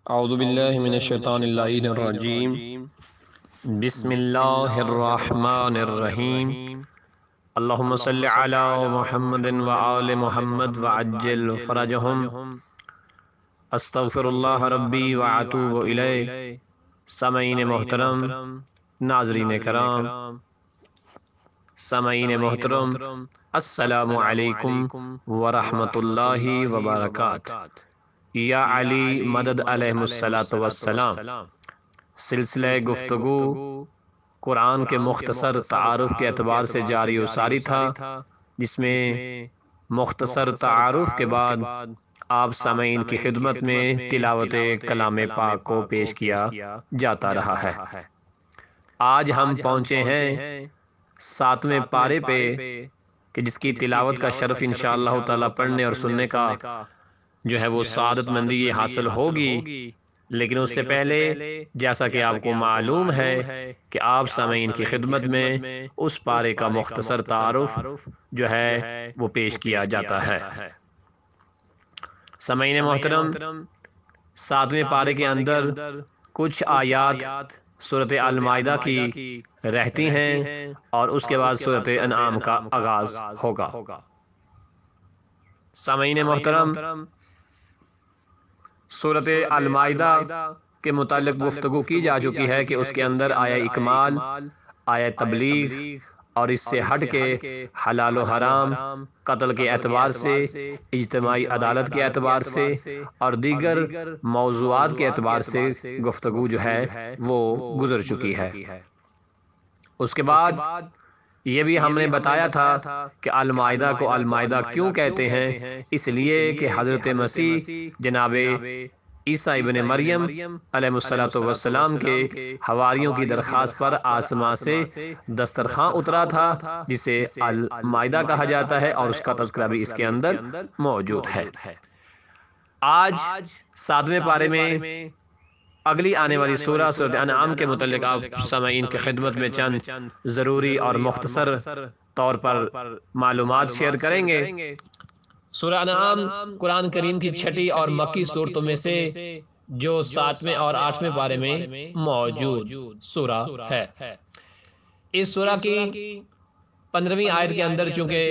اعوذ باللہ من الشیطان اللعین الرجیم بسم اللہ الرحمن الرحیم اللہم صلی علی محمد وآل محمد وعجل فرجہم استغفر اللہ ربی واتوب الیہ۔ سامعین محترم، ناظرین کرام، سامعین محترم، السلام علیکم ورحمۃ اللہ وبرکاتہ۔ یا علی مدد علیہ السلام۔ سلسلہ گفتگو قرآن کے مختصر تعارف کے اعتبار سے جاری و ساری تھا، جس میں مختصر تعارف کے بعد آپ سامعین کی خدمت میں تلاوت کلام پاک کو پیش کیا جاتا رہا ہے۔ آج ہم پہنچے ہیں 7ویں پارے پہ کہ جس کی تلاوت کا شرف انشاءاللہ تعالی پڑھنے اور سننے کا جو ہے وہ سعادت مندی حاصل ہوگی، لیکن اس سے پہلے جیسا کہ آپ کو معلوم ہے کہ آپ سامعین کی خدمت میں اس پارے کا مختصر تعارف جو ہے وہ پیش کیا جاتا ہے۔ سامعین محترم، 7ویں پارے کے اندر کچھ آیات سورۃ المائدہ کی رہتی ہیں اور اس کے بعد سورۃ انعام کا آغاز ہوگا۔ سامعین محترم، سورۃ المائدہ کے متعلق گفتگو کی جا چکی ہے کہ اس کے اندر آیہ اکمال، آیہ تبلیغ اور اس سے ہٹ کے حلال و حرام، قتل کے اعتبار سے، اجتماعی عدالت کے اعتبار سے اور دیگر موضوعات کے اعتبار سے گفتگو جو ہے وہ گزر چکی ہے۔ اس کے بعد یہ بھی ہم نے بتایا تھا کہ المائدہ کو المائدہ کیوں کہتے ہیں، اس لیے کہ حضرت مسیح جناب عیسیٰ ابن مریم علیہ السلام کے حواریوں کی درخواست پر آسمان سے دسترخواں اترا تھا، جسے المائدہ کہا جاتا ہے، اور اس کا تذکرہ بھی اس کے اندر موجود ہے۔ آج 7ویں پارے میں اگلی آنے والی سورہ سورۃ انعام کے متعلق آپ سامعین کی خدمت میں چند ضروری اور مختصر طور پر معلومات شیئر کریں گے۔ سورہ انعام قرآن کریم کی چھٹی اور مکی صورتوں میں سے جو 7ویں اور 8ویں پارے میں موجود سورہ ہے۔ اس سورہ کی 15ویں آیت کے اندر چونکہ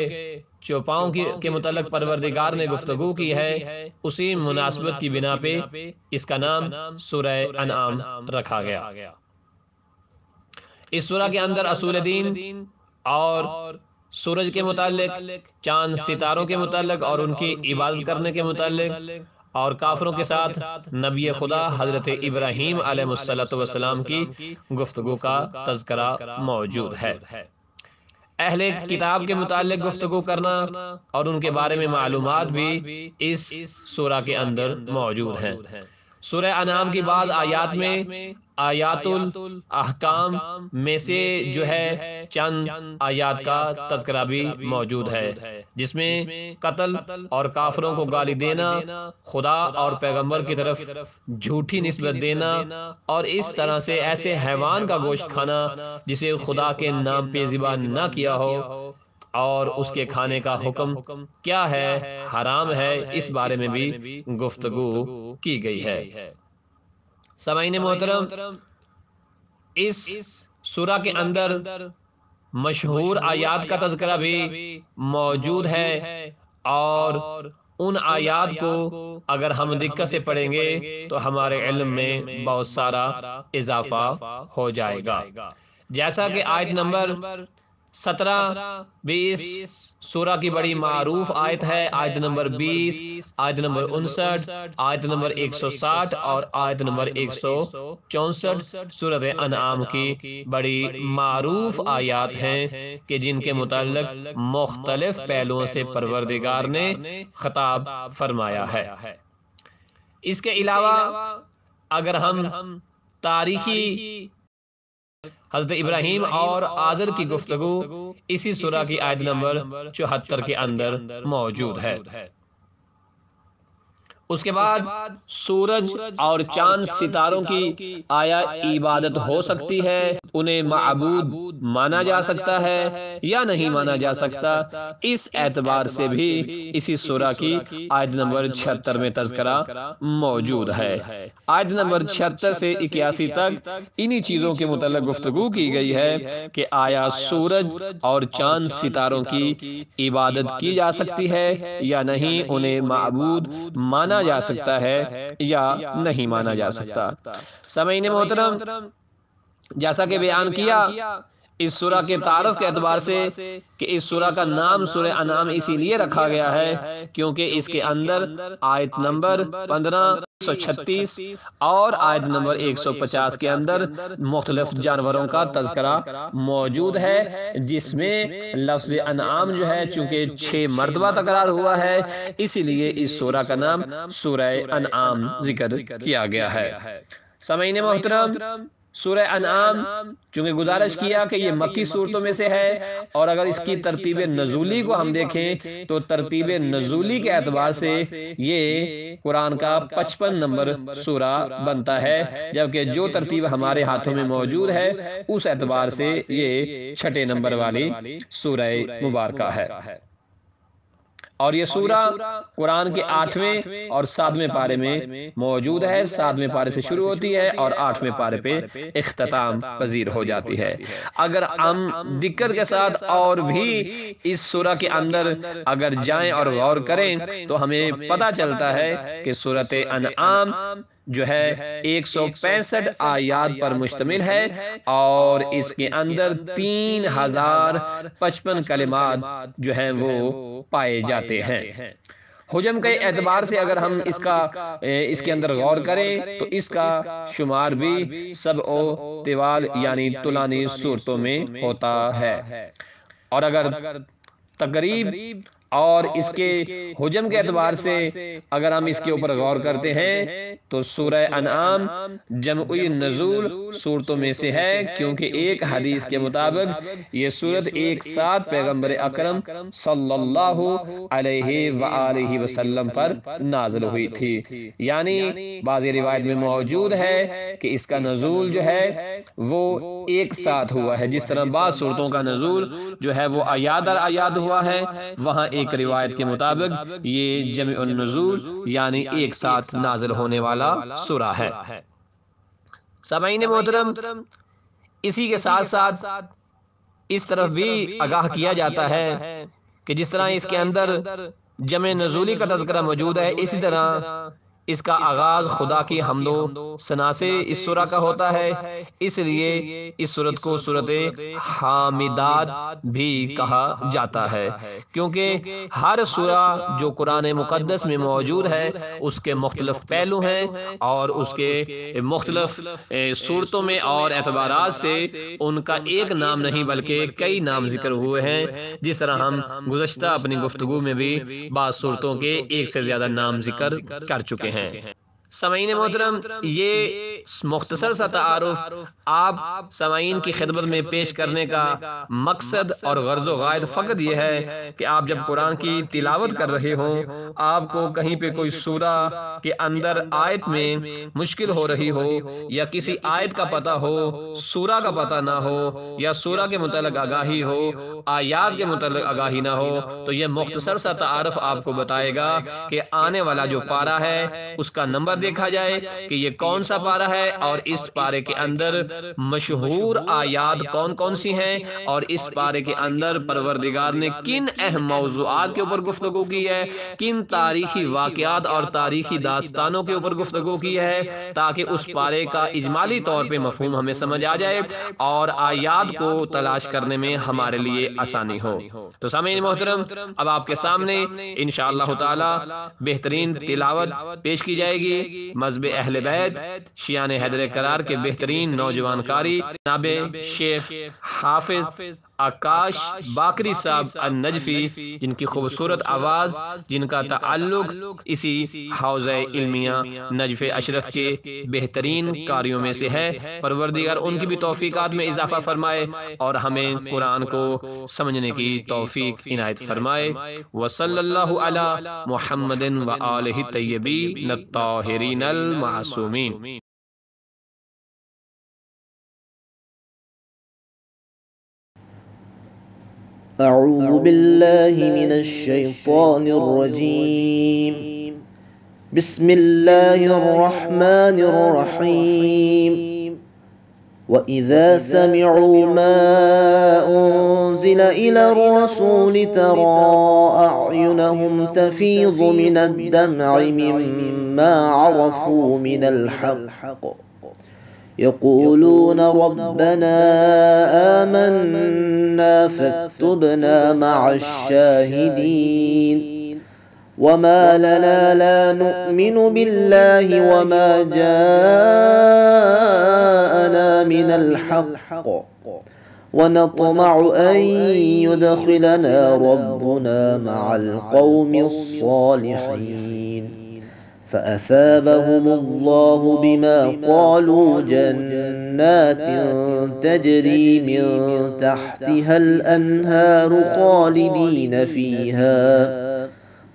چوپاؤں کے متعلق پروردگار نے گفتگو کی ہے، اسی مناسبت کی بنا پہ اس کا نام سورہ انعام رکھا گیا۔ اس سورہ کے اندر اصول دین اور سورج کے متعلق، چاند ستاروں کے متعلق اور ان کی عبادت کرنے کے متعلق، اور کافروں کے ساتھ نبی خدا حضرت ابراہیم علیہ السلام کی گفتگو کا تذکرہ موجود ہے۔ اہل کتاب کے متعلق گفتگو کرنا اور ان کے بارے میں معلومات بھی اس سورہ کے اندر موجود ہیں۔ سورہ انعام کی بعض آیات میں آیات الاحکام میں سے جو ہے چند آیات کا تذکرہ بھی موجود ہے، جس میں قتل اور کافروں کو گالی دینا، خدا اور پیغمبر کی طرف جھوٹی نسبت دینا، اور اس طرح سے ایسے حیوان کا گوشت کھانا جسے خدا کے نام پہ ذبح نہ کیا ہو اور اس کے کھانے کا حکم کیا ہے، حرام ہے، اس بارے میں بھی گفتگو کی گئی ہے۔ سامعین محترم، اس سورہ کے اندر مشہور آیات کا تذکرہ بھی موجود ہے، اور ان آیات کو اگر ہم دقت سے پڑھیں گے تو ہمارے علم میں بہت سارا اضافہ ہو جائے گا۔ جیسا کہ آیت نمبر 17 بھی اس سورہ کی بڑی معروف آیت ہے، آیت نمبر 20، آیت نمبر 59، آیت نمبر 160 اور آیت نمبر 164 سورۃ انعام کی بڑی معروف آیات ہیں کہ جن کے متعلق مختلف پہلوؤں سے پروردگار نے خطاب فرمایا ہے۔ اس کے علاوہ اگر ہم تاریخی حضرت ابراہیم اور آزر کی گفتگو اسی سورہ کی آیت نمبر 74 کے اندر موجود ہے۔ اس کے بعد سورج اور چاند ستاروں کی آیا عبادت ہو سکتی ہے، انہیں معبود مانا جا سکتا ہے یا نہیں مانا جا سکتا، اس اعتبار سے بھی اسی سورہ کی آیت نمبر 76 میں تذکرہ موجود ہے۔ آیت نمبر 76 سے 81 تک انہی چیزوں کے متعلق گفتگو کی گئی ہے کہ آیا سورج اور چاند ستاروں کی عبادت کی جا سکتی ہے یا نہیں، انہیں معبود مانا جا سکتا ہے یا نہیں مانا جا سکتا۔ سامعین محترم، جیسا کہ بیان کیا اس سورہ کے تعارف کے اعتبار سے کہ اس سورہ کا نام سورہ انعام اسی لیے رکھا گیا ہے کیونکہ اس کے اندر آیت نمبر 1536 اور آیت نمبر 150 کے اندر مختلف جانوروں کا تذکرہ موجود ہے، جس میں لفظ انعام جو ہے چونکہ 6 مرتبہ تکرار ہوا ہے، اسی لیے اس سورہ کا نام سورہ انعام ذکر کیا گیا ہے۔ سامعین محترم، سورہ انعام چونکہ گزارش کیا کہ یہ مکی صورتوں میں سے ہے، اور اگر اس کی ترتیب نزولی کو ہم دیکھیں تو ترتیب نزولی کے اعتبار سے یہ قرآن کا 55 نمبر سورہ بنتا ہے، جبکہ جو ترتیب ہمارے ہاتھوں میں موجود ہے اس اعتبار سے یہ 6 نمبر والی سورہ مبارکہ ہے۔ اور یہ سورہ قرآن کے 8ویں اور 7ویں پارے میں موجود ہے، 7ویں پارے سے شروع ہوتی ہے اور 8ویں پارے پہ اختتام پذیر ہو جاتی ہے۔ اگر ہم دقت کے ساتھ اور بھی اس سورہ کے اندر اگر جائیں اور غور کریں تو ہمیں پتہ چلتا ہے کہ سورۃ انعام جو ہے 165 آیات پر مشتمل ہے اور اس کے اندر 3055 کلمات جو ہیں وہ پائے جاتے ہیں۔ حجم کے اعتبار سے اگر ہم اس کے اندر غور کریں تو اس کا شمار بھی سبع و طوال یعنی طولانی صورتوں میں ہوتا ہے، اور اگر تقریب اور اس کے حجم کے اعتبار سے اگر ہم اس کے اوپر غور کرتے ہیں تو سورہ انعام جمعی نزول صورتوں میں سے ہے، کیونکہ ایک حدیث کے مطابق یہ صورت ایک ساتھ پیغمبر اکرم صلی اللہ علیہ وآلہ وسلم پر نازل ہوئی تھی، یعنی بعض روایت میں موجود ہے کہ اس کا نزول جو ہے وہ ایک ساتھ ہوا ہے، جس طرح بعض صورتوں کا نزول جو ہے وہ آیات در آیات ہوا ہے، وہاں ایک روایت کے مطابق یہ جمع النزول یعنی ایک ساتھ نازل ہونے والا سورہ ہے۔ سامعین محترم، اسی کے ساتھ ساتھ اس طرف بھی آگاہ کیا جاتا ہے کہ جس طرح اس کے اندر جمع نزولی کا تذکرہ موجود ہے، اسی طرح اس کا آغاز خدا کی حمد و ثنا سے اس سورہ کا ہوتا ہے، اس لیے اس سورت کو سورت حامدات بھی کہا جاتا ہے، کیونکہ ہر سورہ جو قرآن مقدس میں موجود ہے اس کے مختلف پہلو ہیں اور اس کے مختلف صورتوں میں اور اعتبارات سے ان کا ایک نام نہیں بلکہ کئی نام ذکر ہوئے ہیں، جس طرح ہم گزشتہ اپنی گفتگو میں بھی بعض صورتوں کے ایک سے زیادہ نام ذکر کر چکے ہیں۔ سامعین محترم، یہ مختصر سا تعارف آپ سامعین کی خدمت میں پیش کرنے کا مقصد اور غرض و غائد فقط یہ ہے کہ آپ جب قرآن کی تلاوت کر رہے ہوں، آپ کو کہیں پہ کوئی سورہ کے اندر آیت میں مشکل ہو رہی ہو یا کسی آیت کا پتہ ہو، سورہ کا پتہ نہ ہو یا سورہ کے متعلق آگاہی ہو، آیات کے متعلق آگاہی نہ ہو، تو یہ مختصر سا تعارف آپ کو بتائے گا کہ آنے والا جو پارہ ہے اس کا نمبر دیکھا جائے کہ یہ کون سا پارہ ہے اور اس پارے کے اندر مشہور آیات کون کون سی ہیں، اور اس پارے کے اندر پروردگار نے کن اہم موضوعات کے اوپر گفتگو کی ہے، کن تاریخی واقعات اور تاریخی داستانوں کے اوپر گفتگو کی ہے، تاکہ اس پارے کا اجمالی طور پہ مفہوم ہمیں سمجھ آ جائے اور آیات کو تلاش کرنے میں ہمارے لیے آسانی ہو۔ تو سامعین محترم، اب آپ کے سامنے انشاءاللہ تعالی بہترین تلاوت پیش کی جائے گی مذہب اہل بیت شیعان حیدر کرار کے بہترین نوجوان قاری جناب شیخ حافظ आकाश बाकरी साहब अन-नजफी, जिनकी खूबसूरत आवाज़, जिनका ताल्लुक इसी हौज़ इल्मिया नजफ़ अशरफ के बेहतरीन कार्यों में से है। परवरदिगार उनकी भी तौफ़ीक़ात में इजाफ़ा फ़रमाए और हमें कुरान को समझने की तौफ़ीक़ इनायत फ़रमाए। व सल्लल्लाहु अला मुहम्मदिन व आलिहि तय्यबीन अत-ताहिरीनल मासूमीन। أعوذ بالله من الشيطان الرجيم. بسم الله الرحمن الرحيم. وإذا سمعوا ما أنزل إلى الرسول ترى أعينهم تفيض من الدمع مما عرفوا من الحق يقولون ربنا آمنا فاكتبنا مع الشاهدين. وما لنا لا نؤمن بالله وما جاءنا من الحق ونطمع أن يدخلنا ربنا مع القوم الصالحين. فأثابهم الله بما قالوا جنات تجري من تحتها الأنهار خالدين فيها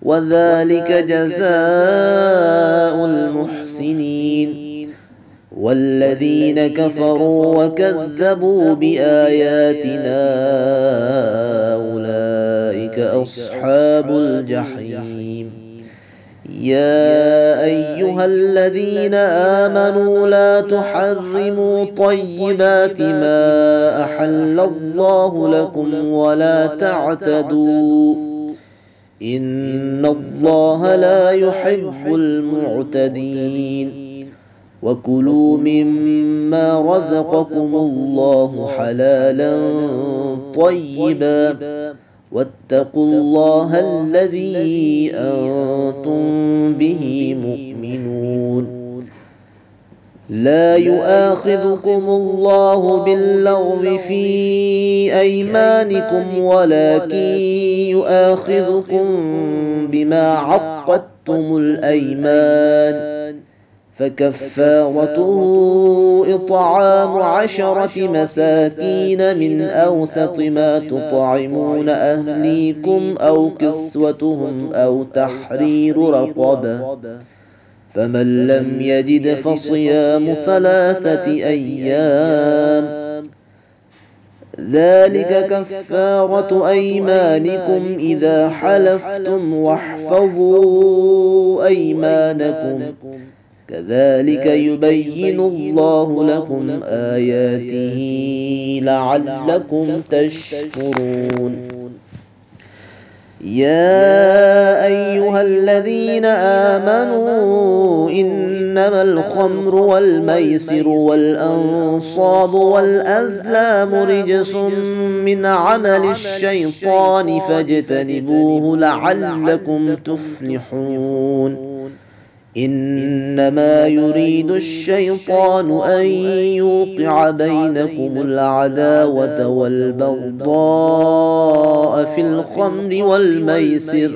وذلك جزاء المحسنين. والذين كفروا وكذبوا بآياتنا أولئك أصحاب الجحيم. يا أيها الذين آمنوا لا تحرموا طيبات ما أحل الله لكم ولا تعتدوا إن الله لا يحب المعتدين. وكلوا مما رزقكم الله حلالا طيبا واتقوا الله الذي أنتم به مؤمنون. لا يؤاخذكم الله باللغو في أيمانكم ولكن يؤاخذكم بما عقدتم الأيمان فكفارته إطعام 10 مساكين من أوسط ما تطعمون أهليكم أو كسوتهم أو تحرير رقبة فمن لم يجد فصيام 3 أيام ذلك كفارة أيمانكم إذا حلفتم واحفظوا أيمانكم كذلك يبين الله لكم آياته لعلكم تشكرون. يا أيها الذين آمنوا إنما الخمر والميسر والأنصاب والأزلام رجس من عمل الشيطان فاجتنبوه لعلكم تفلحون. إنما يريد الشيطان أن يوقع بينكم العداوة والبغضاء في الخمر والميسر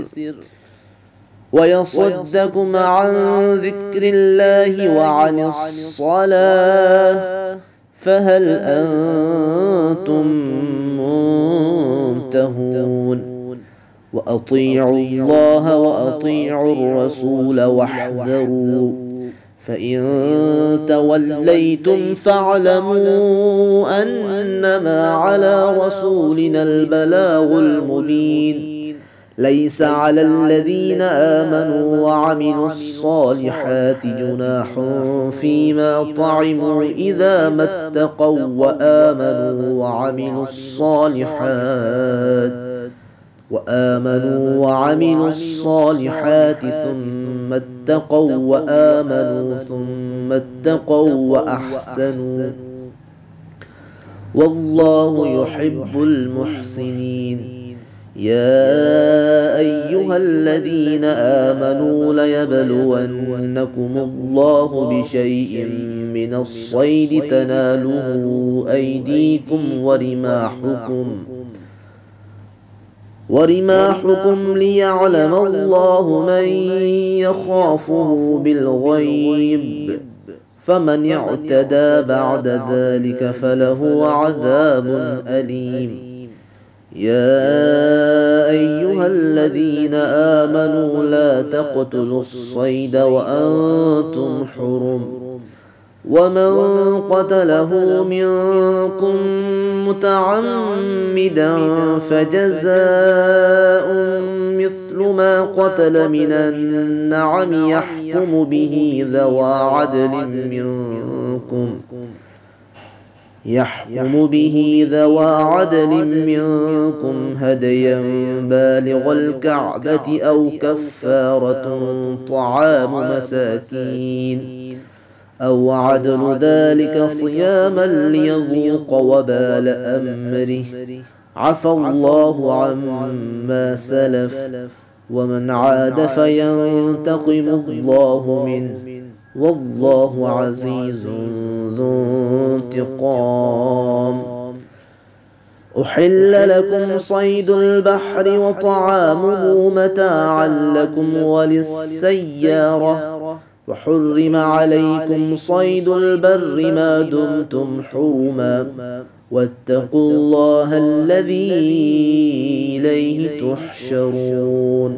ويصدكم عن ذكر الله وعن الصلاة فهل أنتم منتهون. وأطيعوا الله وأطيعوا الرسول واحذروا فإن توليتم فاعلموا أنما على رسولنا البلاغ المبين. ليس على الذين آمنوا وعملوا الصالحات جناح فيما طعموا إذا ما اتقوا وآمنوا وعملوا الصالحات ثم اتقوا وآمنوا ثم اتقوا وأحسنوا والله يحب المحسنين. يا أيها الذين آمنوا ليبلونكم الله بشيء من الصيد تناله أيديكم ورماحكم ورماحكم ليعلم الله من يخافه بالغيب، فمن اعتدى بعد ذلك فله عذاب أليم. يا أيها الذين آمنوا لا تقتلوا الصيد وأنتم حرم، ومن قتله منكم متعمدا فجزاء مثل ما قتل من النعم يحكم به ذوى عدل منكم هديا بالغ الكعبة أو كفارة طعام مساكين أو عدل ذلك صياما ليذوق وبال أمره، عفى الله عما سلف، ومن عاد فينتقم الله منه، والله عزيز ذو انتقام. أحل لكم صيد البحر وطعامه متاعا لكم وللسيارة، وحرم عليكم صيد البر ما دمتم حرما، واتقوا الله الذي إليه تحشرون.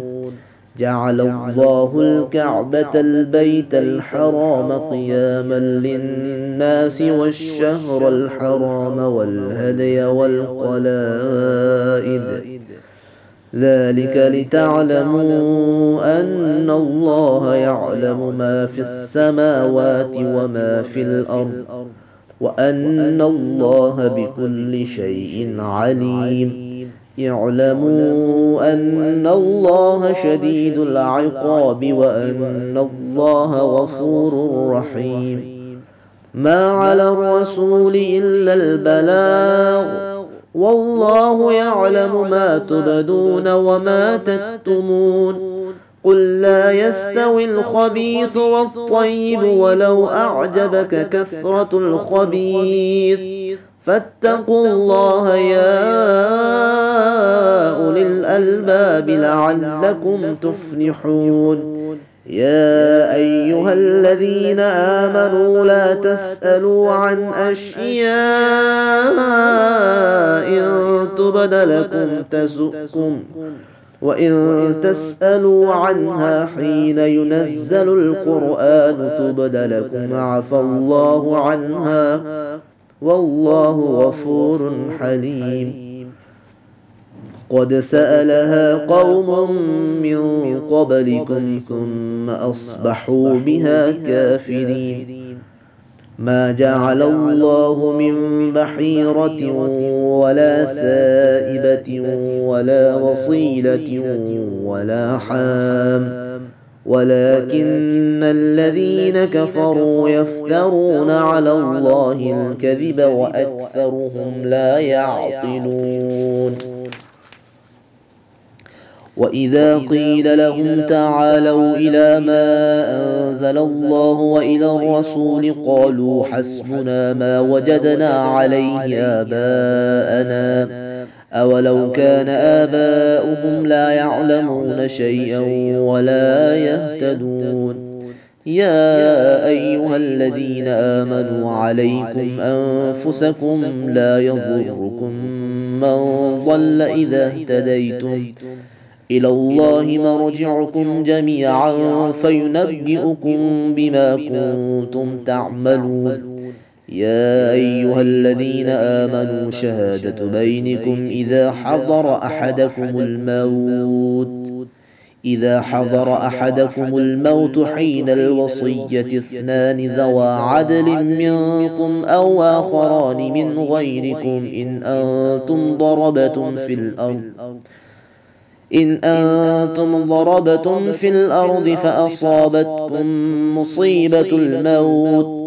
جعل الله الكعبة البيت الحرام قياما للناس والشهر الحرام والهدي والقلائد، ذلك لتعلموا أن الله يعلم ما في السماوات وما في الأرض، وأن الله بكل شيء عليم. اعلموا أن الله شديد العقاب وأن الله غفور رحيم. ما على الرسول إلا البلاغ، والله يعلم ما تبدون وما تكتمون. قل لا يستوي الخبيث والطيب ولو أعجبك كثرة الخبيث، فاتقوا الله يا أولي الألباب لعلكم تفلحون. يا أيها الذين آمنوا لا تسألوا عن أشياء تبد لكم تسؤكم، وإن تسألوا عنها حين ينزل القرآن تبد لكم عفى الله عنها، والله غفور حليم. قد سألها قوم من قبلكم ثم أصبحوا بها كافرين. ما جعل الله من بحيرة ولا سائبة ولا وصيلة ولا حام، ولكن الذين كفروا يفترون على الله الكذب وأكثرهم لا يعقلون. وإذا قيل لهم تعالوا إلى ما أنزل الله وإلى الرسول قالوا حسبنا ما وجدنا عليه آباءنا، أولو كان آباؤهم لا يعلمون شيئا ولا يهتدون. يا أيها الذين آمنوا عليكم أنفسكم لا يضركم من ضل إذا اهتديتم، إلى الله مرجعكم جميعا فينبئكم بما كنتم تعملون. يا أيها الذين آمنوا شهادة بينكم إذا حضر أحدكم الموت حين الوصية اثنان ذوى عدل منكم أو آخران من غيركم إن أنتم ضربتم في الأرض فأصابتكم مصيبة الموت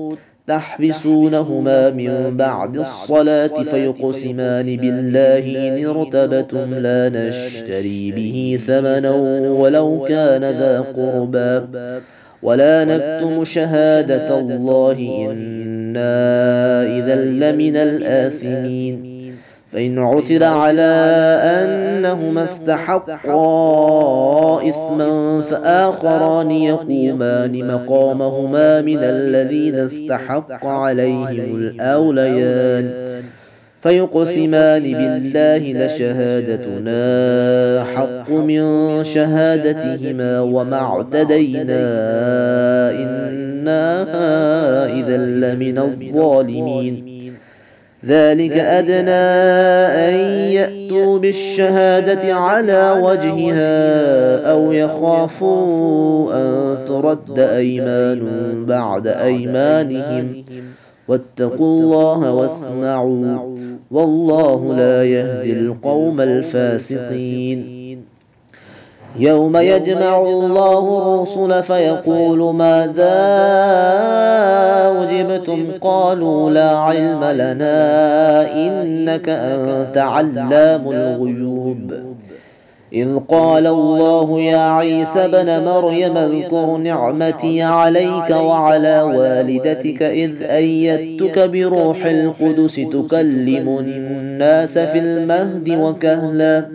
تحبسونهما من بعد الصلاة فيقسمان بالله إن ارتبتم لا نشتري به ثمنا ولو كان ذا قربى ولا نكتم شهادة الله إنا إذا لمن الآثمين. فإن عثر على أنهما استحقا إثما فآخران يقومان مقامهما من الذين استحق عليهم الأوليان فيقسمان بالله لشهادتنا حق من شهادتهما وما اعتدينا إنا إذا لمن الظالمين. ذلك أدنى أن يأتوا بالشهادة على وجهها أو يخافوا أن ترد أيمان بعد أيمانهم واتقوا الله واسمعوا والله لا يهدي القوم الفاسقين. يوم يجمع الله الرسل فيقول ماذا أجبتم قالوا لا علم لنا إنك أنت علام الغيوب. إذ قال الله يا عيسى ابن مريم اذكر نعمتي عليك وعلى والدتك إذ أيدتك بروح القدس تكلم الناس في المهد وكهلا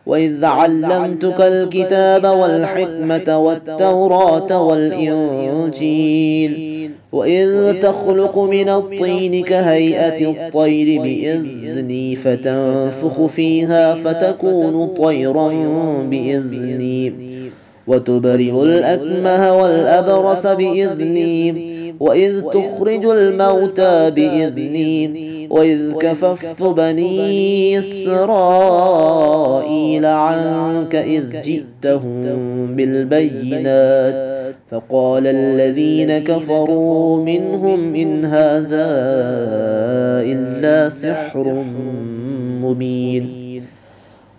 وإذ علمتك الكتاب والحكمة والتوراة والإنجيل وإذ تخلق من الطين كهيئة الطير بإذني فتنفخ فيها فتكون طيرا بإذني وتبرئ الأكمه والأبرص بإذني وإذ تخرج الموتى بإذني وإذ كففت بني إسرائيل عنك إذ جئتهم بالبينات فقال الذين كفروا منهم إن هذا إلا سحر مبين.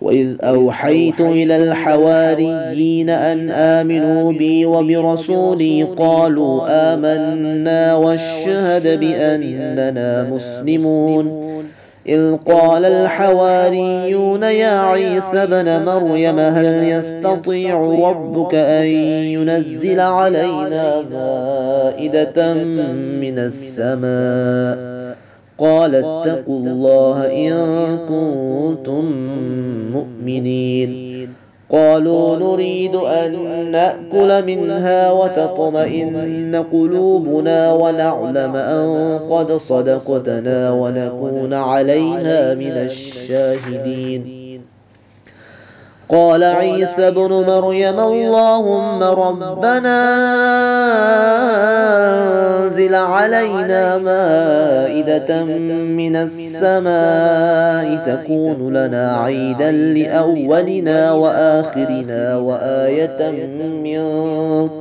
وإذ أوحيت إلى الحواريين أن آمنوا بي وبرسولي قالوا آمنا واشهد بأننا مسلمون. إذ قال الحواريون يا عيسى ابن مريم هل يستطيع ربك أن ينزل علينا مائدة من السماء قال اتقوا الله إن كنتم مؤمنين. قالوا نريد أن نأكل منها وتطمئن قلوبنا ونعلم أن قد صدقتنا ونكون عليها من الشاهدين. قال عيسى ابن مريم اللهم ربنا أنزل علينا مائدة من السماء تكون لنا عيدا لأولنا وآخرنا وآية منك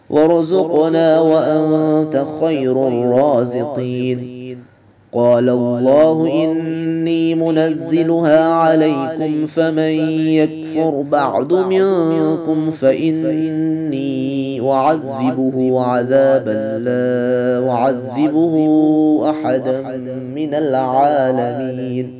وارزقنا وأنت خير الرازقين. قال الله إني منزلها عليكم فمن يكفر بعد منكم فإني أعذبه عذابا لا أعذبه أحدا من العالمين.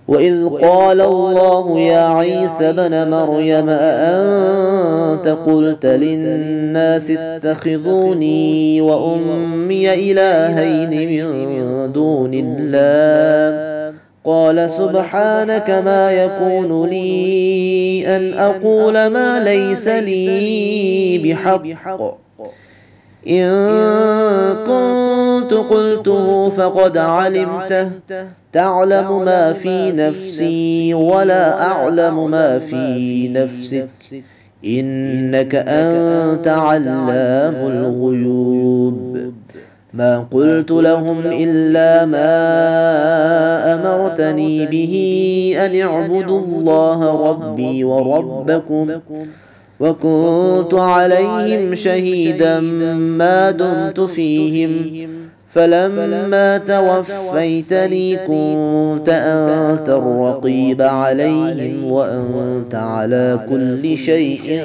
وإذ قال الله يا عيسى ابن مريم أأنت قلت للناس اتخذوني وأمي إلهين من دون الله قال سبحانك ما يكون لي أن أقول ما ليس لي بحق إن كنت قلته فقد علمته تعلم ما في نفسي ولا أعلم ما في نفسك إنك أنت علام الغيوب. ما قلت لهم إلا ما أمرتني به أن اعبدوا الله ربي وربكم وكنت عليهم شهيدا ما دمت فيهم فلما توفيتني كنت أنت الرقيب عليهم وأنت على كل شيء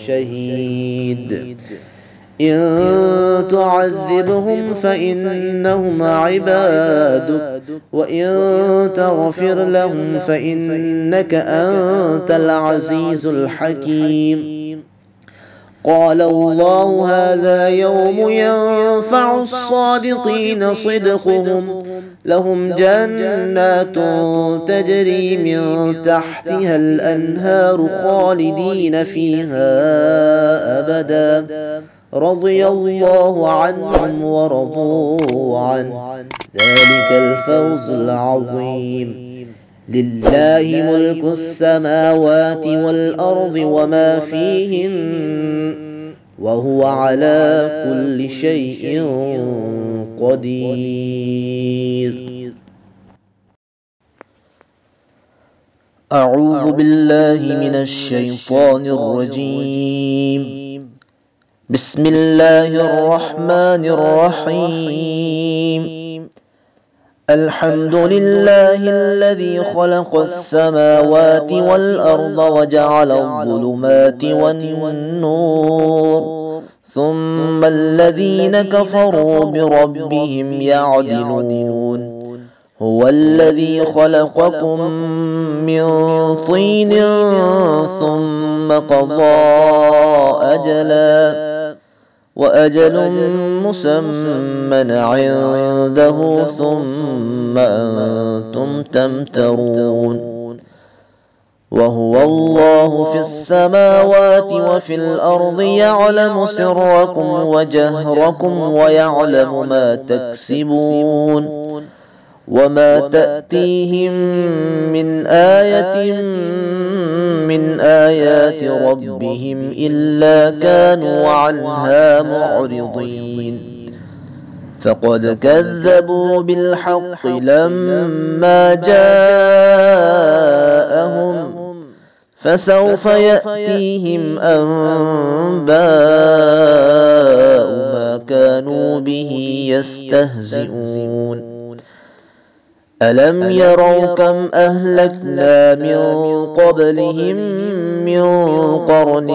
شهيد. إن تعذبهم فإنهم عبادك وإن تغفر لهم فإنك أنت العزيز الحكيم. قال الله هذا يوم ينفع الصادقين صدقهم لهم جنات تجري من تحتها الأنهار خالدين فيها أبدا رضي الله عنهم ورضوا عنه ذلك الفوز العظيم لله ملك السماوات والأرض وما فيهن وهو على كل شيء قدير. أعوذ بالله من الشيطان الرجيم. بسم الله الرحمن الرحيم. الحمد لله الذي خلق السماوات والأرض وجعل الظلمات والنور ثم الذين كفروا بربهم يعدلون هو الذي خلقكم من طين ثم قضى أجلا وأجل مسمى عنده ثم أنتم تمترون وهو الله في السماوات وفي الأرض يعلم سركم وجهركم ويعلم ما تكسبون وما تأتيهم من آية من آيات ربهم إلا كانوا عنها معرضين فقد كذبوا بالحق لما جاءهم فسوف يأتيهم أنباء ما كانوا به يستهزئون ألم يروا كم أهلكنا من قبلهم من قرن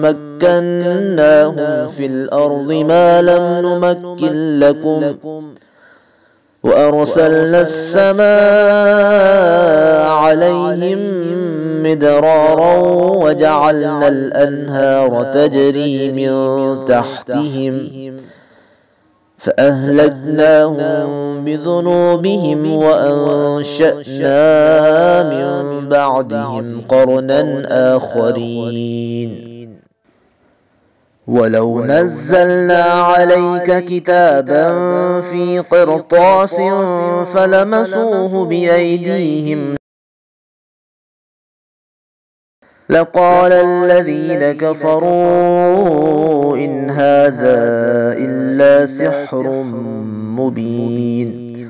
مكناهم في الأرض ما لم نمكن لكم وأرسلنا السماء عليهم مدرارا وجعلنا الأنهار تجري من تحتهم فأهلكناهم بذنوبهم وأنشأنا من بعدهم قرنا آخرين ولو نزلنا عليك كتابا في قرطاس فلمسوه بأيديهم لقال الذين كفروا إن هذا إلا سحر مبين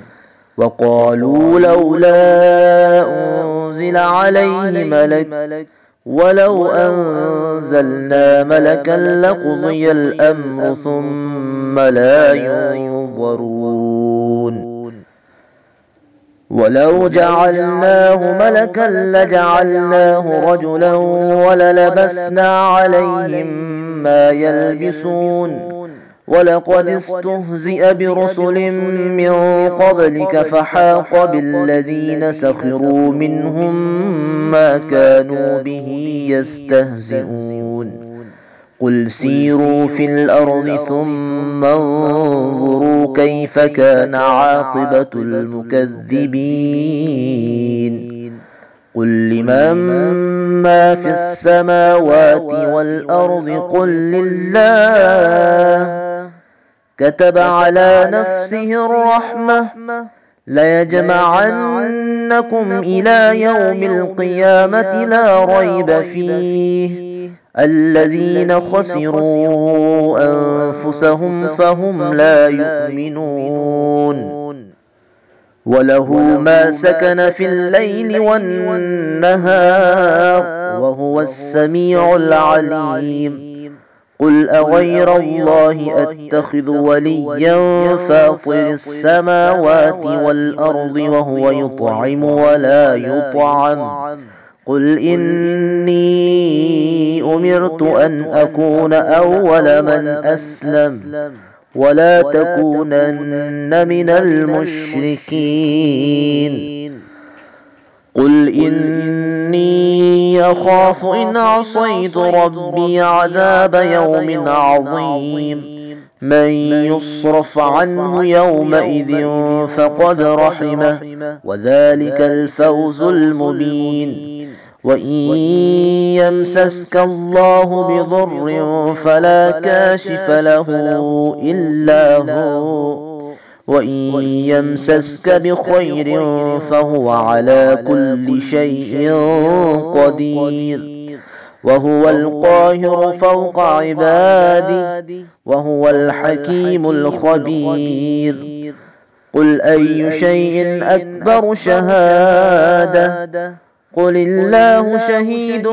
وقالوا لولا أنزل عليه ملك ولو أنزلنا ملكا لقضي الأمر ثم لا ينظرون ولو جعلناه ملكا لجعلناه رجلا وللبسنا عليهم ما يلبسون ولقد استهزئ برسل من قبلك فحاق بالذين سخروا منهم ما كانوا به يستهزئون قل سيروا في الأرض ثم انظروا كيف كان عاقبة المكذبين قل لمن ما في السماوات والأرض قل لله كتب على نفسه الرحمة ليجمعنكم إلى يوم القيامة لا ريب فيه الذين خسروا أنفسهم فهم لا يؤمنون وله ما سكن في الليل والنهار وهو السميع العليم قل أغير الله أتخذ وليا فاطر السماوات والأرض وهو يطعم ولا يطعم قل إني أمرت أن أكون أول من أسلم ولا تكونن من المشركين قل إني أخاف إن عصيت ربي عذاب يوم عظيم من يصرف عنه يومئذ فقد رحمه وذلك الفوز المبين. وإن يمسسك الله بضر فلا كاشف له إلا هو وإن يمسسك بخير فهو على كل شيء قدير وهو القاهر فوق عباده وهو الحكيم الخبير. قل أي شيء أكبر شهادة قل الله شهيد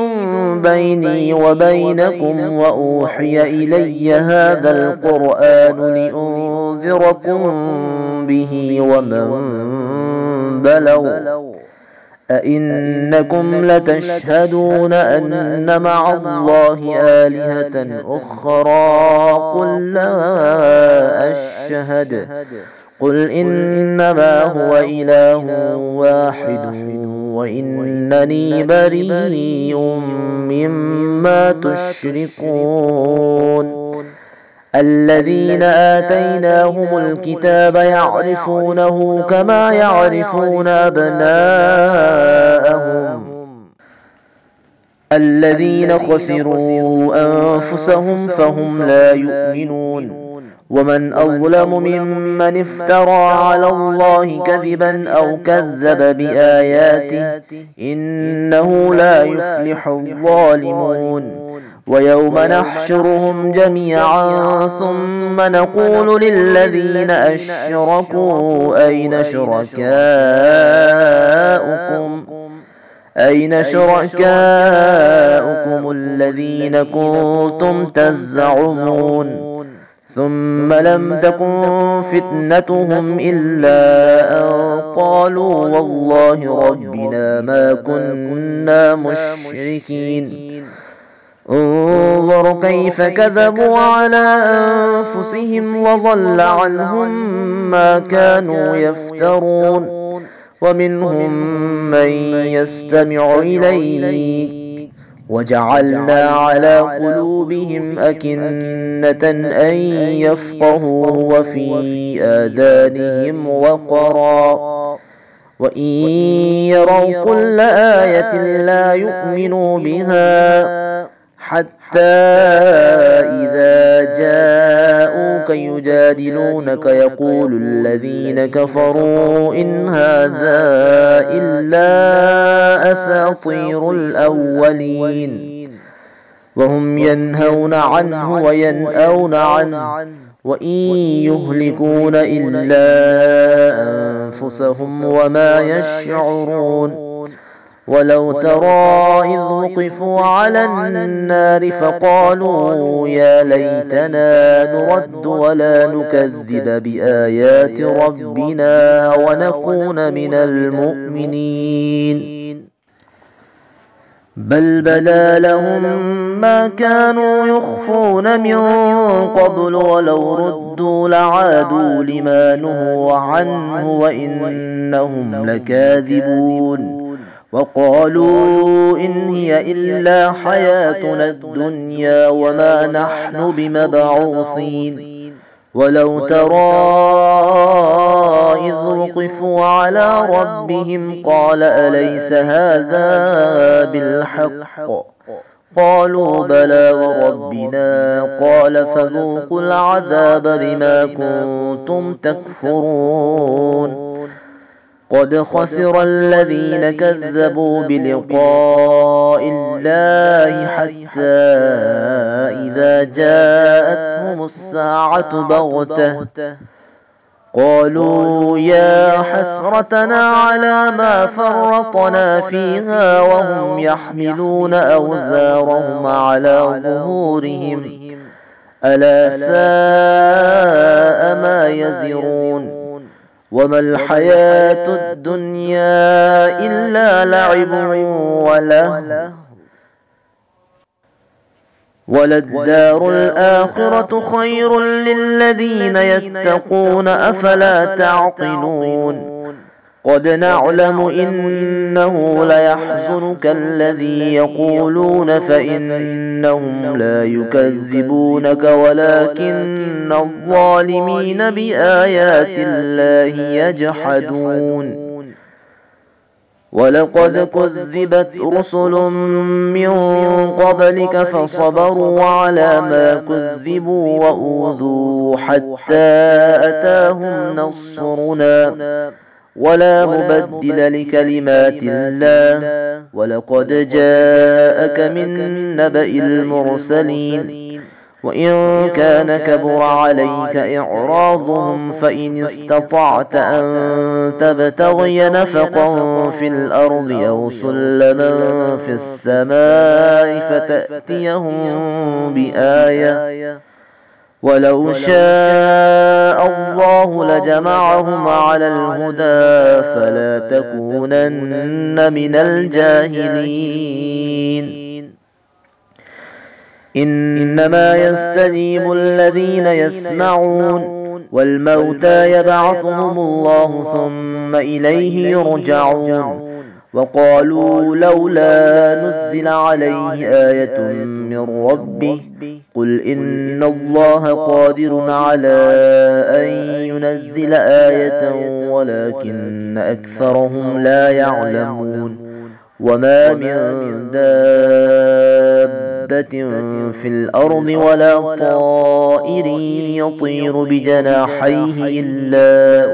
بيني وبينكم وأوحي إلي هذا القرآن لأنذركم به ومن بلغ أئنكم لتشهدون أن مع الله آلهة أخرى قل لا أشهد قل إنما هو إله واحد وإنني بريء مما تشركون. الذين آتيناهم الكتاب يعرفونه كما يعرفون أبناءهم الذين خسروا أنفسهم فهم لا يؤمنون. ومن أظلم ممن افترى على الله كذبا أو كذب بآياته إنه لا يفلح الظالمون. ويوم نحشرهم جميعا ثم نقول للذين أشركوا أين شركاؤكم الذين كنتم تزعمون ثم لم تكن فتنتهم إلا أن قالوا والله ربنا ما كنا مشركين. انظر كيف كذبوا على أنفسهم وضل عنهم ما كانوا يفترون. ومنهم من يستمع إليك وجعلنا على قلوبهم أكنة أن يفقهوه وفي آذانهم وقرا وإن يروا كل آية لا يؤمنوا بها حتى إذا جاءوك يجادلونك يقول الذين كفروا إن هذا إلا أساطير الأولين وهم ينهون عنه وينأون عنه وإن يهلكون إلا أنفسهم وما يشعرون. ولو ترى إذ وقفوا على النار فقالوا يا ليتنا نرد ولا نكذب بآيات ربنا ونكون من المؤمنين بل بدا لهم ما كانوا يخفون من قبل ولو ردوا لعادوا لما نهوا عنه وإنهم لكاذبون. وقالوا إن هي إلا حياتنا الدنيا وما نحن بمبعوثين. ولو ترى إذ وقفوا على ربهم قال أليس هذا بالحق قالوا بلى وربنا قال فذوقوا العذاب بما كنتم تكفرون. قد خسر الذين كذبوا بلقاء الله حتى إذا جاءتهم الساعة بغتة قالوا يا حسرتنا على ما فرطنا فيها وهم يحملون أوزارهم على ظهورهم ألا ساء ما يزرون. وما الحياة الدنيا إلا لعب ولهو وللدار الآخرة خير للذين يتقون أفلا تعقلون. قد نعلم إنه ليحزنك الذي يقولون فإنهم لا يكذبونك ولكن الظالمين بآيات الله يجحدون ولقد كذبت رسل من قبلك فصبروا على ما كذبوا وأوذوا حتى أتاهم نصرنا ولا مبدل لكلمات الله ولقد جاءك من نبأ المرسلين وإن كان كبر عليك إعراضهم فإن استطعت أن تبتغي نفقا في الأرض أو سلما في السماء فتأتيهم بآية ولو شاء الله لجمعهم على الهدى فلا تكونن من الجاهلين إنما يستجيب الذين يسمعون والموتى يبعثهم الله ثم إليه يرجعون وقالوا لولا نزل عليه آية من ربه قل إن الله قادر على أن ينزل آية ولكن أكثرهم لا يعلمون وما من دابة في الأرض ولا طائر يطير بجناحيه إلا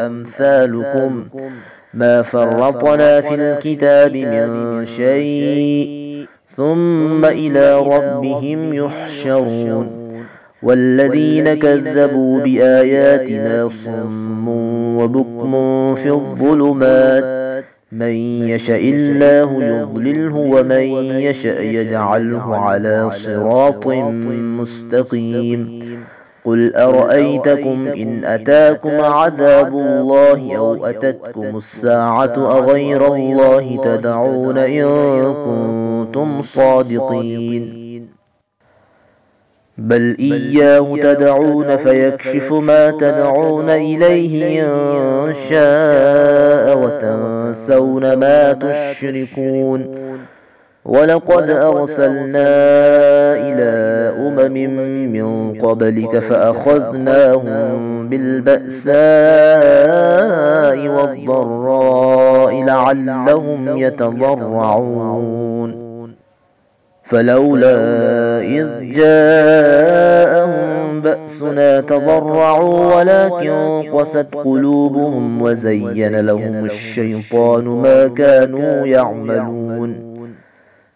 أمثالكم ما فرطنا في الكتاب من شيء ثم إلى ربهم يحشرون والذين كذبوا بآياتنا صم وبكم في الظلمات من يشاء الله يضلله ومن يشاء يجعله على صراط مستقيم قل أرأيتكم إن أتاكم عذاب الله أو أتتكم الساعة أغير الله تدعون إن كنتم صادقين بل إياه تدعون فيكشف ما تدعون إليه إن شاء وتنسون ما تشركون ولقد أرسلنا إلى من قبلك فأخذناهم بالبأساء والضراء لعلهم يتضرعون فلولا إذ جاءهم بأسنا تضرعوا ولكن قست قلوبهم وزين لهم الشيطان ما كانوا يعملون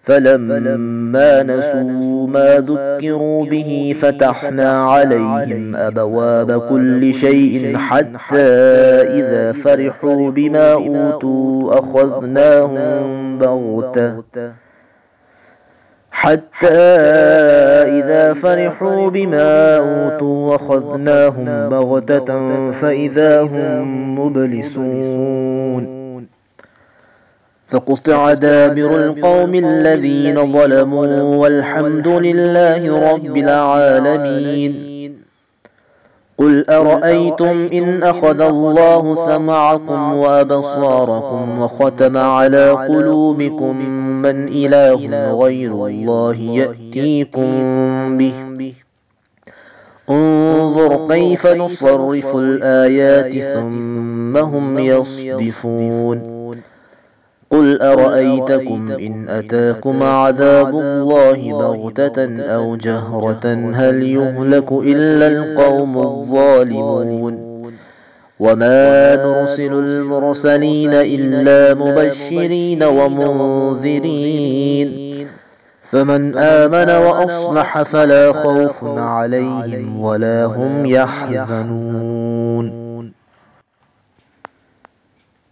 فلما نسوا ما ذكروا به فتحنا عليهم أبواب كل شيء حتى إذا فرحوا بما أوتوا أخذناهم بغتة فإذا هم مبلسون فقطع دابر القوم الذين ظلموا والحمد لله رب العالمين قل أرأيتم إن أخذ الله سمعكم وأبصاركم وختم على قلوبكم من إله غير الله يأتيكم به انظر كيف نصرف الآيات ثم هم يصدفون قل أرأيتكم إن أتاكم عذاب الله بغتة أو جهرة هل يهلك إلا القوم الظالمون وما نرسل المرسلين إلا مبشرين ومنذرين فمن آمن وأصلح فلا خوف عليهم ولا هم يحزنون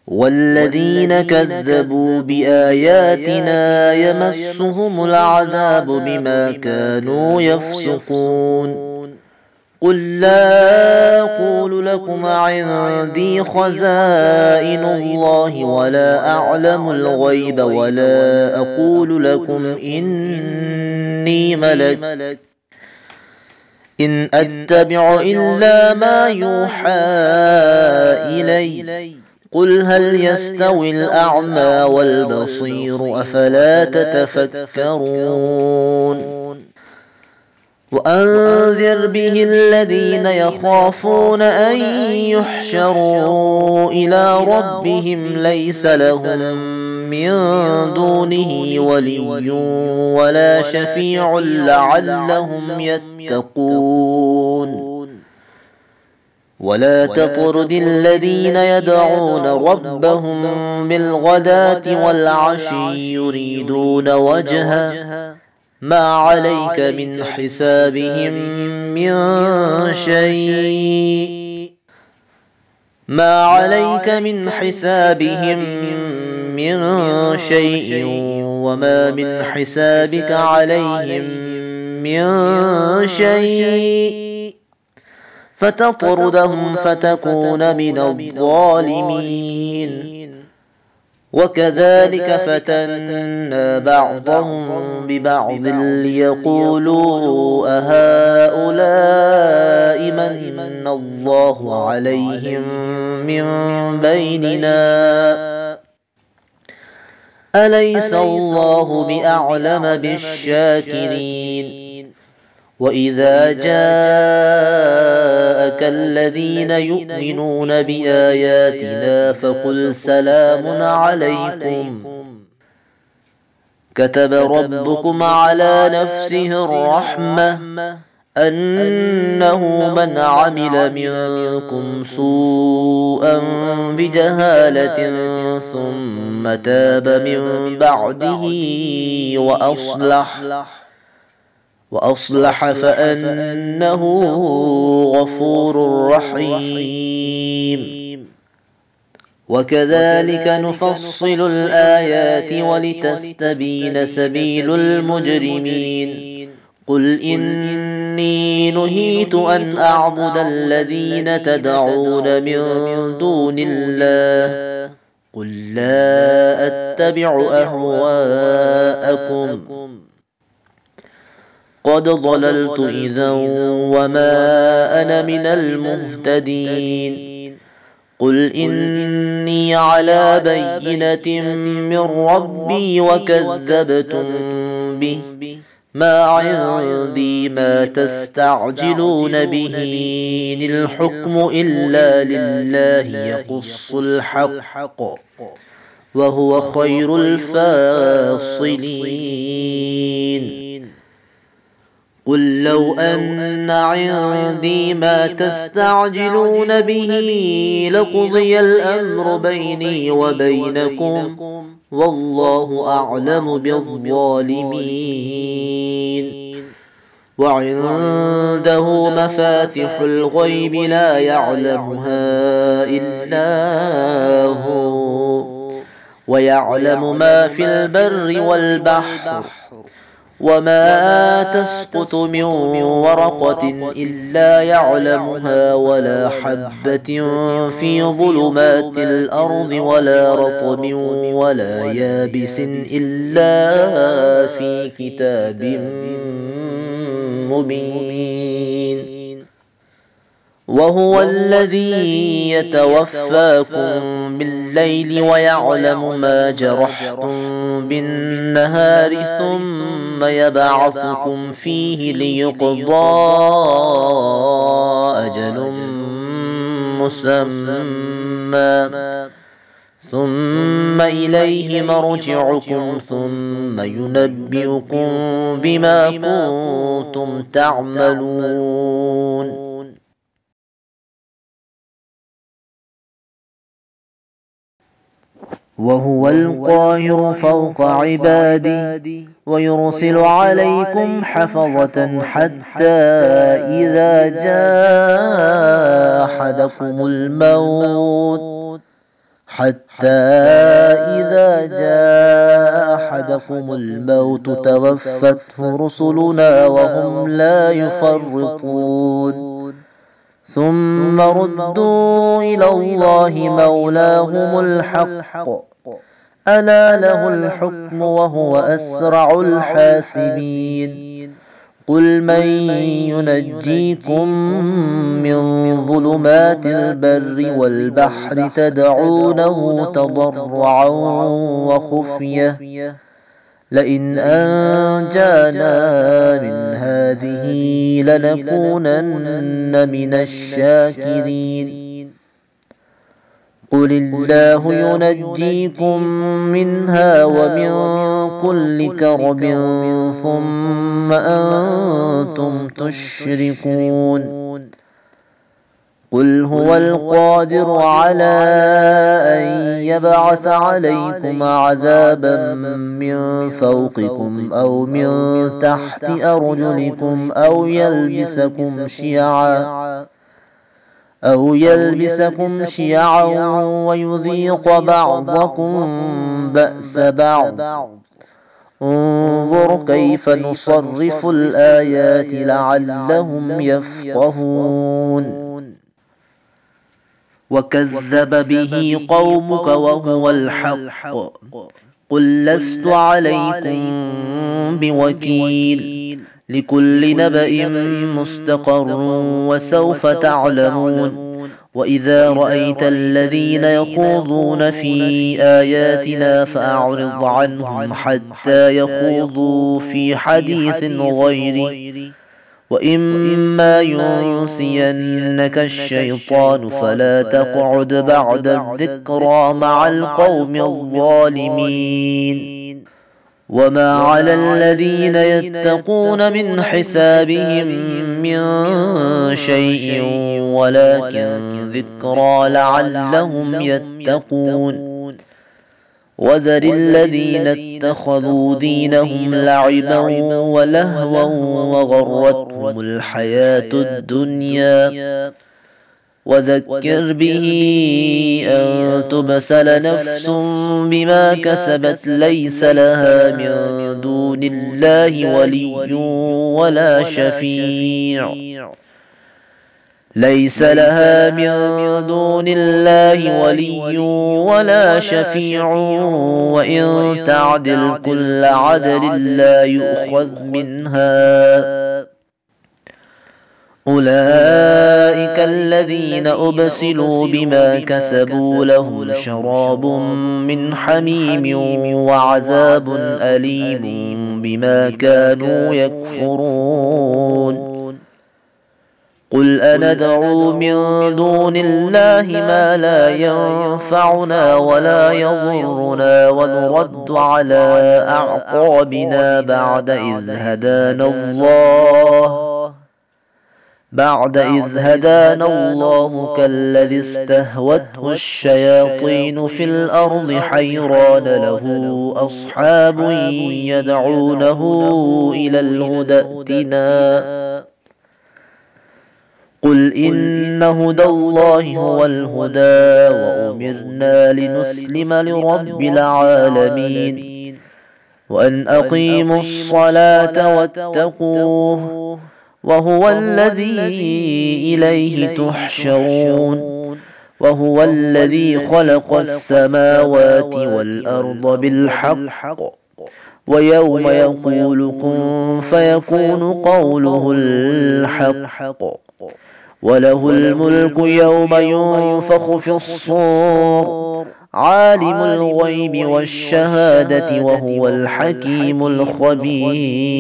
والذين كذبوا بآياتنا يمسهم العذاب بما كانوا يفسقون قل لا أقول لكم عندي خزائن الله ولا أعلم الغيب ولا أقول لكم إني ملك إن أتبع إلا ما يوحى إلي قل هل يستوي الأعمى والبصير أفلا تتفكرون وأنذر به الذين يخافون أن يحشروا إلى ربهم ليس لهم من دونه ولي ولا شفيع لعلهم يتقون ولا تطرد الذين يدعون ربهم بالغداة والعشي يريدون وجهه ما عليك من حسابهم من شيء وما من حسابك عليهم من شيء فتطردهم فتكون من الظالمين وكذلك فتنا بعضهم ببعض ليقولوا أهؤلاء من الله عليهم من بيننا أليس الله بأعلم بالشاكرين وإذا جاءك الذين يؤمنون بآياتنا فقل سلام عليكم كتب ربكم على نفسه الرحمة أنه من عمل منكم سوءا بجهالة ثم تاب من بعده وأصلح فأنه غفور رحيم وكذلك نفصل الآيات ولتستبين سبيل المجرمين قل إني نهيت أن أعبد الذين تدعون من دون الله قل لا أتبع أهواءكم قد ضللت إذا وما أنا من المهتدين قل إني على بينة من ربي وكذبتم به ما عندي ما تستعجلون به إن الحكم إلا لله يقص الحق وهو خير الفاصلين قل لو أن عندي ما تستعجلون به لقضي الأمر بيني وبينكم والله أعلم بالظالمين وعنده مفاتح الغيب لا يعلمها إلا هو ويعلم ما في البر والبحر وما تسقط من ورقة إلا يعلمها ولا حبة في ظلمات الأرض ولا رطب ولا يابس إلا في كتاب مبين وهو الذي يتوفاكم بالليل ويعلم ما جرحتم بالنهار ثم يبعثكم فيه ليقضى أجل مسمى ثم إليه مرجعكم ثم ينبئكم بما كنتم تعملون وهو القاهر فوق عباده ويرسل عليكم حفظة حتى إذا جاء أحدكم الموت توفته رسلنا وهم لا يفرطون ثم ردوا إلى الله مولاهم الحق ألا له الحكم وهو أسرع الحاسبين قل من ينجيكم من ظلمات البر والبحر تدعونه تضرعا وخفية لئن أنجانا من هذه لنكونن من الشاكرين قل الله ينجيكم منها ومن كل كرب ثم أنتم تشركون قل هو القادر على أن يبعث عليكم عذابا من فوقكم أو من تحت أرجلكم أو يلبسكم شيعا ويذيق بعضكم بأس بعض انظر كيف نصرف الآيات لعلهم يفقهون وكذب به قومك وهو الحق قل لست عليكم بوكيل لكل نبأ مستقر وسوف تعلمون وإذا رأيت الذين يخوضون في آياتنا فأعرض عنهم حتى يخوضوا في حديث غيره وإما ينسينك الشيطان فلا تقعد بعد الذكرى مع القوم الظالمين وما على الذين يتقون من حسابهم من شيء ولكن ذكرى لعلهم يتقون وذر الذين اتخذوا دينهم لعبا ولهوا وغرتهم الحياة الدنيا وذكر به أن تبسل نفس بما كسبت ليس لها من دون الله ولي ولا شفيع وإن تعدل كل عدل لا يؤخذ منها أولئك الذين أبسلوا بما كسبوا لهم شراب من حميم وعذاب أليم بما كانوا يكفرون قل أندعو من دون الله ما لا ينفعنا ولا يضرنا ونرد على أعقابنا بعد إذ هدانا الله كالذي استهوته الشياطين في الأرض حيران له أصحاب يدعونه إلى الهدى ائتنا قل إن هدى الله هو الهدى وأمرنا لنسلم لرب العالمين وأن أقيموا الصلاة واتقوه وهو الذي إليه تحشرون وهو الذي خلق السماوات والأرض بالحق ويوم يقول كن فيكون قوله الحق وله الملك يوم ينفخ في الصور عالم الغيب والشهادة وهو الحكيم الخبير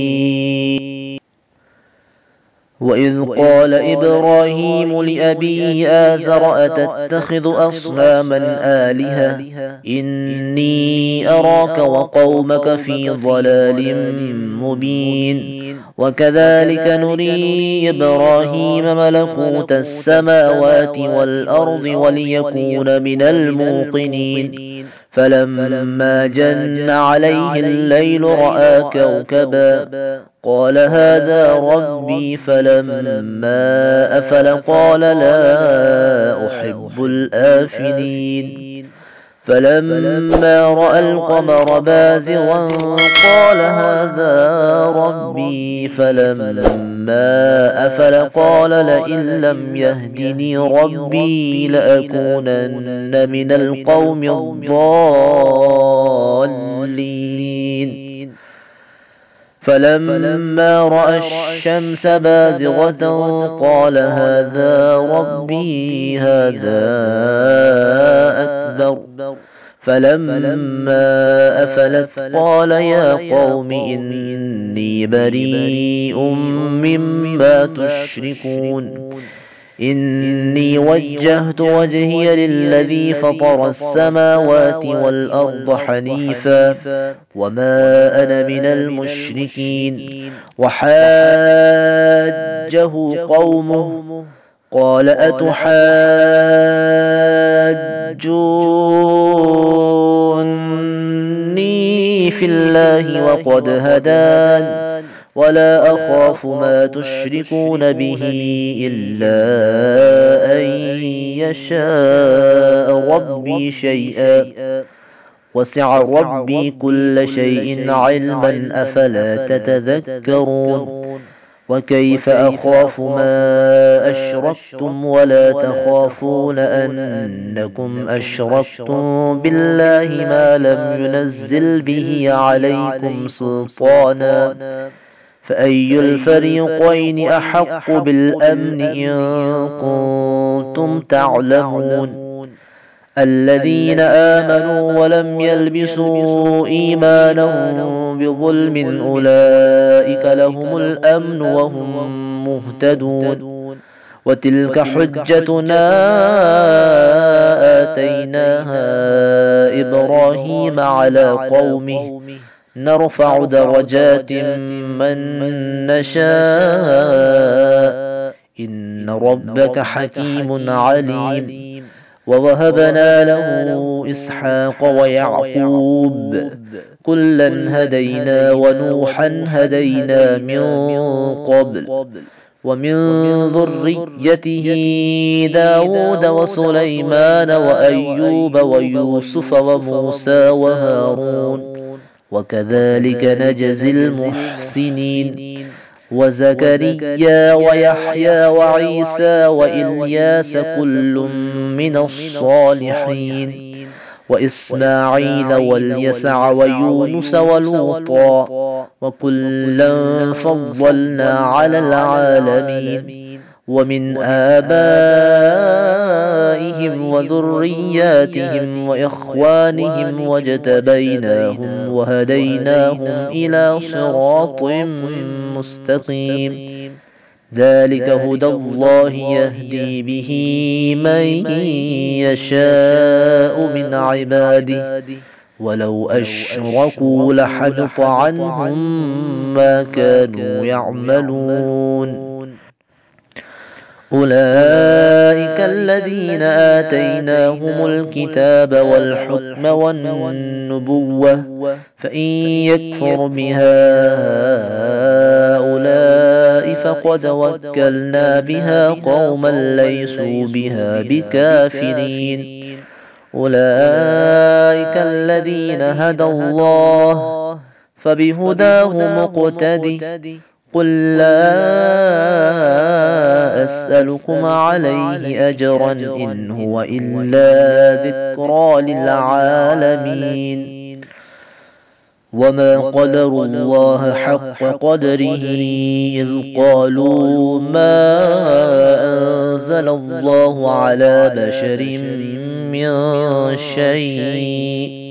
وإذ قال إبراهيم لأبيه آزر أتتخذ أصناما آلهة إني أراك وقومك في ضلال مبين وكذلك نري إبراهيم ملكوت السماوات والأرض وليكون من الموقنين فلما جن عليه الليل رأى كوكبا قال هذا ربي فلما أفل قال لا أحب الآفلين فلما رأى القمر بازغا قال هذا ربي فلما أفل قال لئن لم يهدني ربي لأكونن من القوم الضالين فلما رأى الشمس بازغة قال هذا ربي هذا أكبر. فلما أفلت قال يا قوم إني بريء مما تشركون إني وجهت وجهي للذي فطر السماوات والأرض حنيفا وما أنا من المشركين. وحاجه قومه قال أتحاجوني في الله وقد هدان ولا أخاف ما تشركون به إلا أن يشاء ربي شيئا وسع ربي كل شيء علما أفلا تتذكرون. وكيف أخاف ما أشركتم ولا تخافون أنكم أشركتم بالله ما لم ينزل به عليكم سلطانا فأي الفريقين أحق بالأمن إن كنتم تعلمون. الذين آمنوا ولم يلبسوا إيمانهم بظلم أولئك لهم الأمن وهم مهتدون. وتلك حجتنا آتيناها إبراهيم على قومه نرفع درجات من نشاء إن ربك حكيم عليم. ووهبنا له إسحاق ويعقوب كلا هدينا ونوحا هدينا من قبل ومن ذريته داود وسليمان وأيوب ويوسف وموسى وهارون وكذلك نجزي المحسنين. وزكريا ويحيى وعيسى وإلياس كل من الصالحين وإسماعيل واليسع ويونس ولوطا وكلا فضلنا على العالمين. ومن آبائهم وذرياتهم وإخوانهم واجتبيناهم وهديناهم إلى صراط مستقيم. ذلك هدى الله يهدي به من يشاء من عباده ولو أشركوا لحبط عنهم ما كانوا يعملون. أولئك الذين آتيناهم الكتاب والحكم والنبوة فإن يكفر بها هؤلاء فقد وكلنا بها قوما ليسوا بها بكافرين. أولئك الذين هدى الله فبهداه مقتدي. قل لا أسألكم عليه أجرا إن هو إلا ذكرى للعالمين. وما قدروا الله حق قدره إذ قالوا ما أنزل الله على بشر من شيء.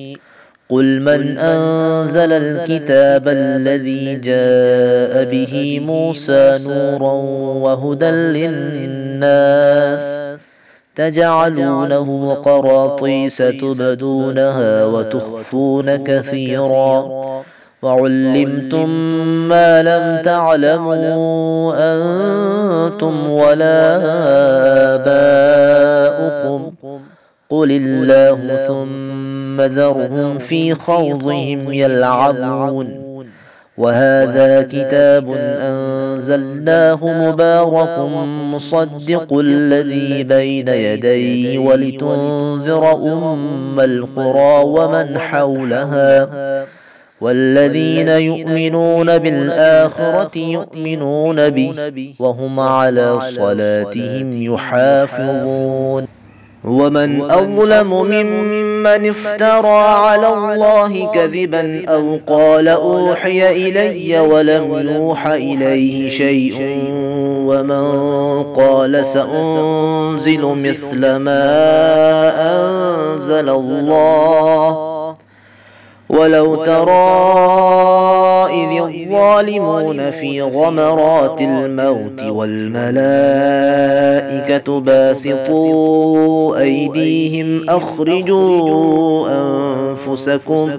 قل من أنزل الكتاب الذي جاء به موسى نورا وهدى للناس تجعلونه قراطيس تبدونها وتخفون كثيرا وعلمتم ما لم تعلموا أنتم ولا آباؤكم قل الله ثم ذرهم في خوضهم يلعبون. وهذا كتاب أنزلناه مبارك مصدق الذي بين يديه ولتنذر أم القرى ومن حولها والذين يؤمنون بالآخرة يؤمنون به وهم على صلاتهم يحافظون. ومن أظلم ممن من افترى على الله كذبا أو قال أوحي إلي ولم يوح إليه شيء ومن قال سأنزل مثل ما أنزل الله ولو ترى إذ الظالمون في غمرات الموت والملائكة باسطوا أيديهم أخرجوا أنفسكم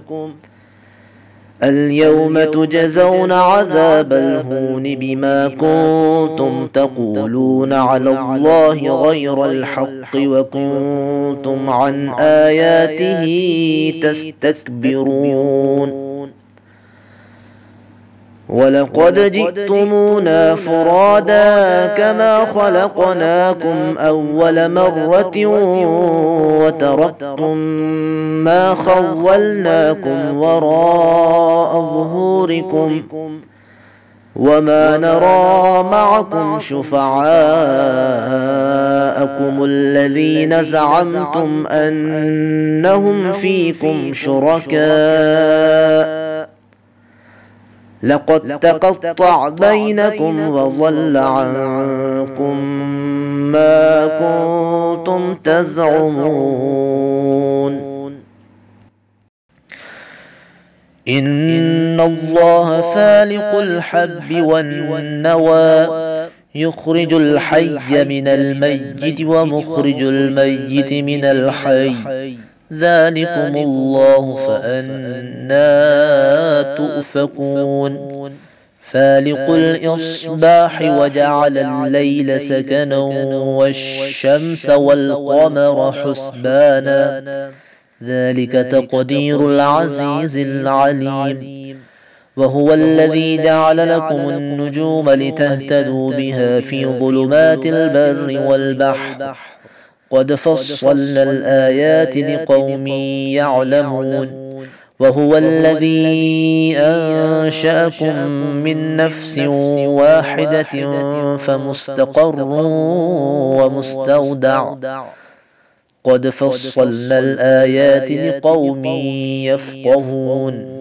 اليوم تجزون عذاب الهون بما كنتم تقولون على الله غير الحق وكنتم عن آياته تستكبرون ولقد جئتمونا فرادا كما خلقناكم أول مرة وتركتم ما خولناكم وراء ظهوركم وما نرى معكم شفعاءكم الذين زعمتم أنهم فيكم شركاء لقد تقطع بينكم وضل عنكم ما كنتم تزعمون إن الله فالق الحب والنوى يخرج الحي من الميت ومخرج الميت من الحي ذلكم الله فأنى تؤفكون فالق الإصباح وجعل الليل سكنا والشمس والقمر حسبانا ذلك تقدير العزيز العليم وهو الذي جعل لكم النجوم لتهتدوا بها في ظلمات البر والبحر قد فصلنا الآيات لقوم يعلمون وهو الذي أنشأكم من نفس واحدة فمستقر ومستودع قد فصلنا الآيات لقوم يفقهون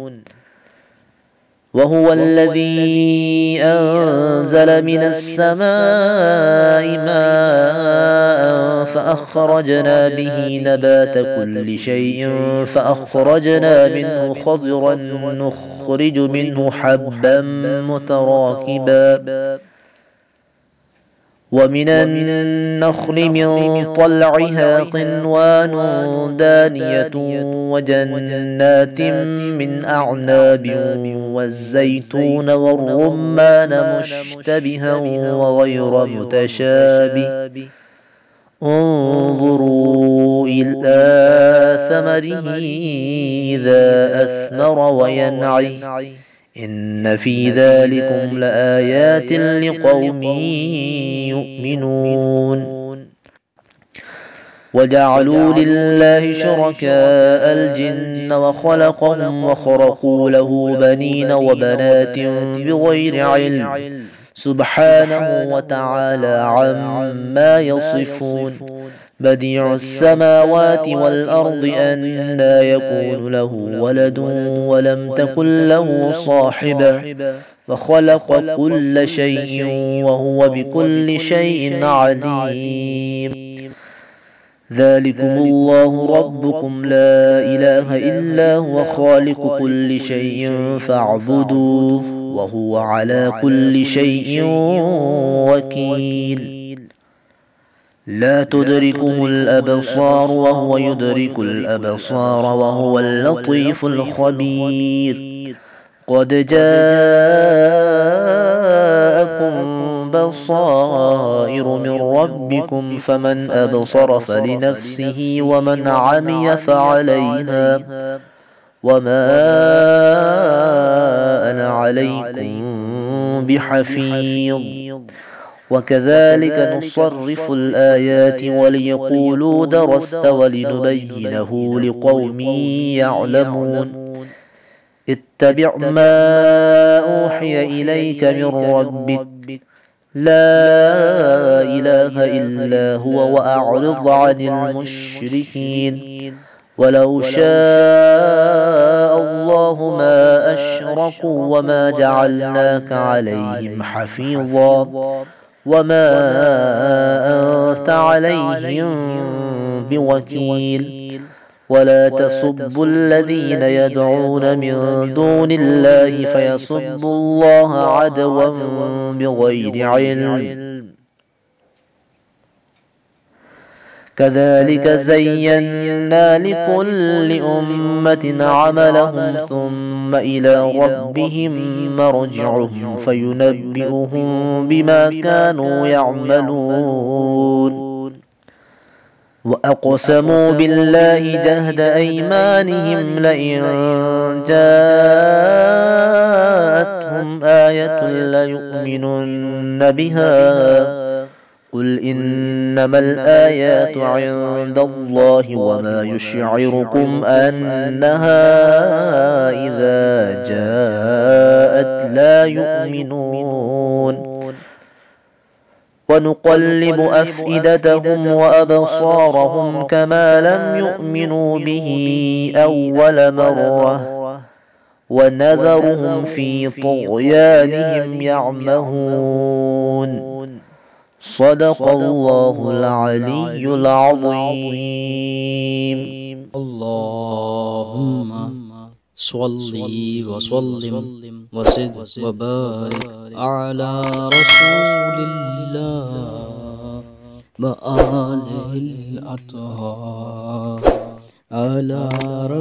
وهو الذي أنزل من السماء ماء فأخرجنا به نبات كل شيء فأخرجنا منه خضرا نخرج منه حبا متراكبا ومن النخل من طلعها قنوان دانية وجنات من أعناب والزيتون والرمان مشتبها وغير متشابه انظروا إلى ثمره إذا أثمر وينعي إن في ذلكم لآيات لقوم يؤمنون وجعلوا لله شركاء الجن وخلقهم وخرقوا له بنين وبنات بغير علم سبحانه وتعالى عما يصفون بديع السماوات والأرض أنى يكون له ولد ولم تكن له صاحبة وخلق كل شيء وهو بكل شيء عليم ذلكم الله ربكم لا إله إلا هو خالق كل شيء فاعبدوه وهو على كل شيء وكيل لا تدركه الأبصار وهو يدرك الأبصار وهو اللطيف الخبير قد جاءكم بصائر من ربكم فمن أبصر فلنفسه ومن عمي فعليها وما أنا عليكم بحفيظ وكذلك نصرف الآيات وليقولوا درست ولنبينه لقوم يعلمون اتبع ما أوحي إليك من ربك لا إله إلا هو وأعرض عن المشركين ولو شاء الله ما أشركوا وما جعلناك عليهم حفيظا وما أنت عليهم بوكيل ولا تسبوا الذين يدعون من دون الله فيسبوا الله عدوا بغير علم كذلك زينا لكل أمة عملهم ثم إلى ربهم مرجعهم فينبئهم بما كانوا يعملون وأقسموا بالله جهد أيمانهم لئن جاءتهم آية ليؤمنن بها قل إنما الآيات عند الله وما يشعركم أنها إذا جاءت لا يؤمنون ونقلب أفئدتهم وأبصارهم كما لم يؤمنوا به أول مرة ونذرهم في طغيانهم يعمهون صدق الله العلي العظيم. اللهم صل وسلم وزد وبارك على رسول الله وآله الأطهار على رسول